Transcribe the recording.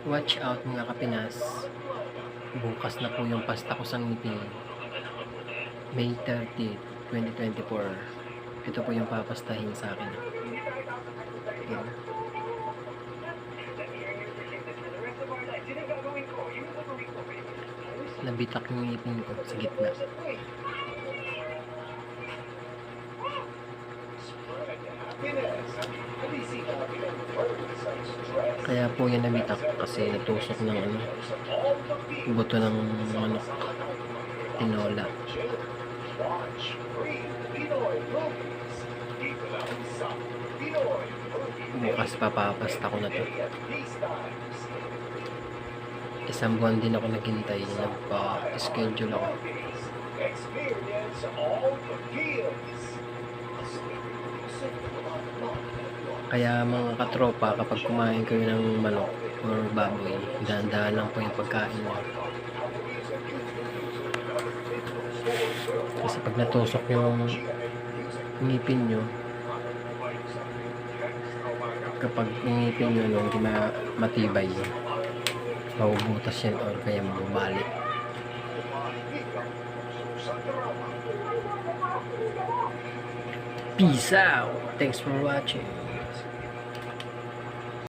Watch out mga kapinas. Bukas na po yung pasta ko sa ngipin. May 30, 2024. Ito po yung papastahin sa akin. Ayan. Nabitak yung ngipin ko sa gitna. Kaya po yan nabitak kasi natusok ng buto ng manok, tinola. Bukas papapasta ko na to. Isang buwan din ako naghintay, nagpa-schedule ako. Kaya mga katropa, kapag kumain kayo ng manok or baboy, dahan-dahan lang po yung pagkain nyo. Kasi pag natusok yung ngipin nyo, kapag ngipin nyo hindi matibay, mabubutas yan or kaya mababalik. Peace out! Thanks for watching.